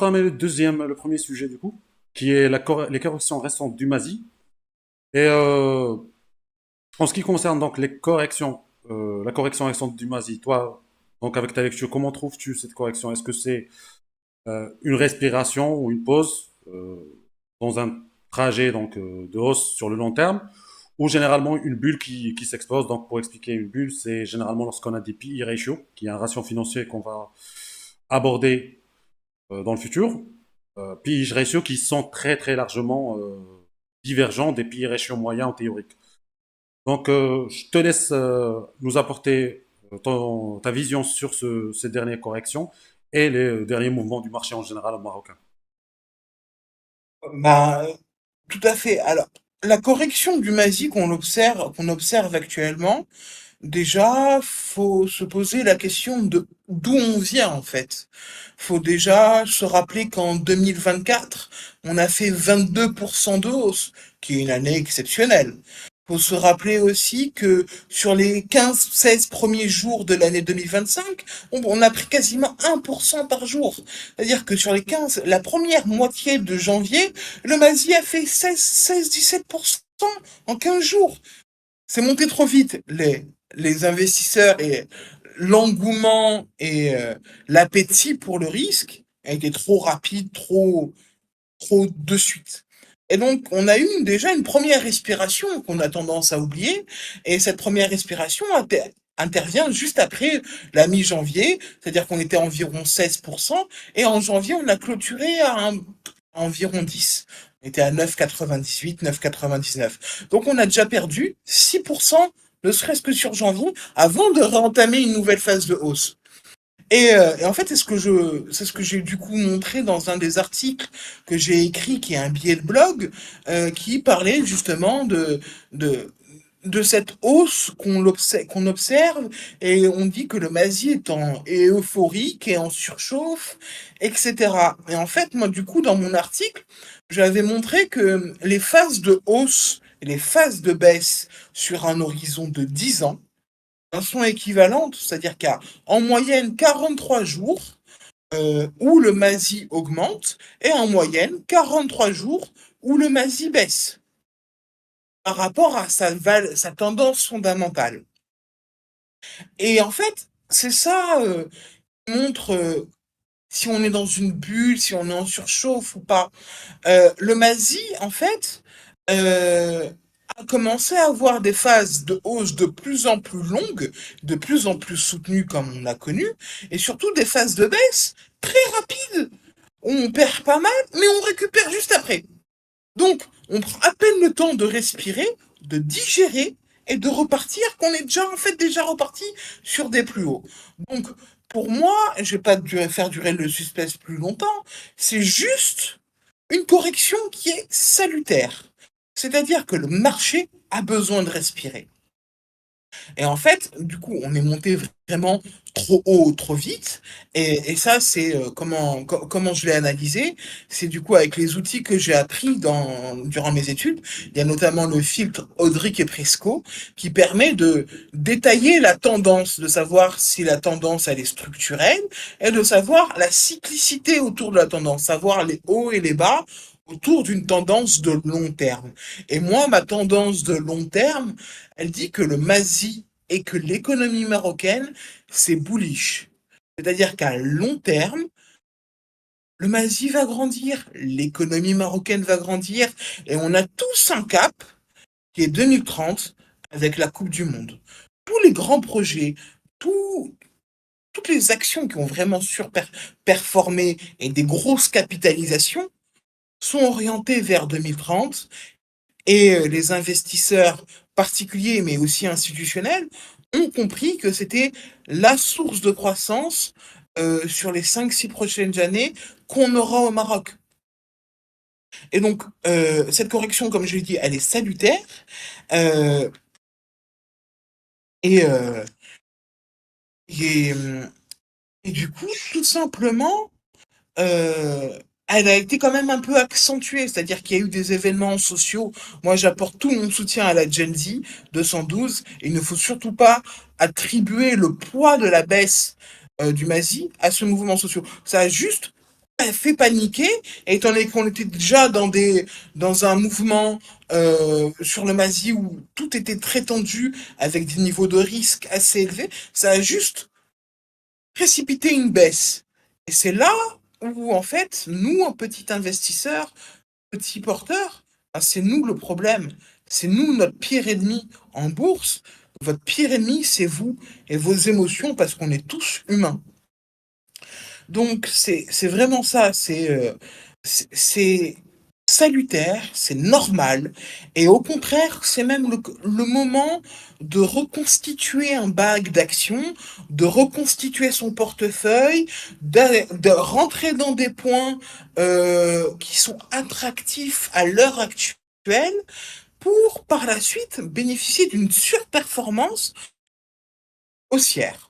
entamer le premier sujet du coup, qui est les corrections récentes du MASI. Et en ce qui concerne donc la correction récente du MASI, toi, donc avec ta lecture, comment trouves-tu cette correction? Est-ce que c'est une respiration ou une pause dans un trajet de hausse sur le long terme, ou généralement une bulle qui s'expose? Donc pour expliquer une bulle, c'est généralement lorsqu'on a des PE ratio, qui est un ratio financier qu'on va aborder dans le futur, PE ratio qui sont très très largement divergents des PE ratio moyens en théorique. Donc je te laisse nous apporter ta vision sur ces dernières corrections et les derniers mouvements du marché en général au marocain. Bah, tout à fait. Alors, la correction du MASI qu'on observe actuellement, déjà, faut se poser la question de d'où on vient en fait. Faut déjà se rappeler qu'en 2024, on a fait 22% de hausse, qui est une année exceptionnelle. Faut se rappeler aussi que sur les 15-16 premiers jours de l'année 2025, on a pris quasiment 1% par jour. C'est-à-dire que sur les 15, la première moitié de janvier, le MASI a fait 16-17% en 15 jours. C'est monté trop vite. Les investisseurs et l'engouement et l'appétit pour le risque a été trop rapide, trop de suite. Et donc, on a eu déjà une première respiration qu'on a tendance à oublier. Et cette première respiration intervient juste après la mi-janvier, c'est-à-dire qu'on était à environ 16%, et en janvier, on a clôturé à environ 10. On était à 9,98, 9,99. Donc on a déjà perdu 6%, ne serait-ce que sur janvier, avant de réentamer une nouvelle phase de hausse. Et en fait, c'est ce que j'ai du coup montré dans un des articles que j'ai écrit, qui est un billet de blog, qui parlait justement de, de cette hausse qu'on observe, et on dit que le MASI est euphorique et en surchauffe, etc. Et en fait, moi, du coup, dans mon article, j'avais montré que les phases de hausse et les phases de baisse sur un horizon de 10 ans, sont équivalentes, c'est-à-dire qu'il y a en moyenne 43 jours où le MASI augmente, et en moyenne 43 jours où le MASI baisse par rapport à sa tendance fondamentale. Et en fait, c'est ça qui montre si on est dans une bulle, si on est en surchauffe ou pas. Le MASI, en fait, euh, a commencé à avoir des phases de hausse de plus en plus longues, de plus en plus soutenues comme on a connu, et surtout des phases de baisse très rapides, où on perd pas mal, mais on récupère juste après. Donc, on prend à peine le temps de respirer, de digérer et de repartir, qu'on est déjà en fait déjà reparti sur des plus hauts. Donc, pour moi, je vais pas faire durer le suspense plus longtemps, c'est juste une correction qui est salutaire. C'est-à-dire que le marché a besoin de respirer. Et en fait, du coup, on est monté vraiment trop haut, trop vite. Et ça, c'est comment je l'ai analysé. C'est du coup avec les outils que j'ai appris durant mes études. Il y a notamment le filtre Audric et Presco qui permet de détailler la tendance, de savoir si la tendance elle est structurelle, et de savoir la cyclicité autour de la tendance, savoir les hauts et les bas autour d'une tendance de long terme. Et moi, ma tendance de long terme, elle dit que le MASI et que l'économie marocaine, c'est bullish. C'est-à-dire qu'à long terme, le MASI va grandir, l'économie marocaine va grandir, et on a tous un cap qui est 2030 avec la Coupe du Monde. Tous les grands projets, tout, toutes les actions qui ont vraiment surperformé et des grosses capitalisations sont orientées vers 2030, et les investisseurs particuliers, mais aussi institutionnels, ont compris que c'était la source de croissance sur les 5-6 prochaines années qu'on aura au Maroc. Et donc, cette correction, comme je l'ai dit, elle est salutaire. euh, et, euh, et, euh, et du coup, tout simplement, euh, elle a été quand même un peu accentuée, c'est-à-dire qu'il y a eu des événements sociaux. Moi, j'apporte tout mon soutien à la Gen Z 212. Et il ne faut surtout pas attribuer le poids de la baisse du MASI à ce mouvement social. Ça a juste fait paniquer, et étant donné qu'on était déjà dans un mouvement sur le Masi où tout était très tendu, avec des niveaux de risque assez élevés, ça a juste précipité une baisse. Et c'est là où, en fait, nous, en petit investisseur, petit porteur, ben, c'est nous le problème. C'est nous notre pire ennemi en bourse. Votre pire ennemi, c'est vous et vos émotions parce qu'on est tous humains. Donc c'est vraiment ça, c'est salutaire, c'est normal, et au contraire, c'est même le moment de reconstituer un bag d'actions, de reconstituer son portefeuille, de rentrer dans des points qui sont attractifs à l'heure actuelle pour par la suite bénéficier d'une surperformance haussière.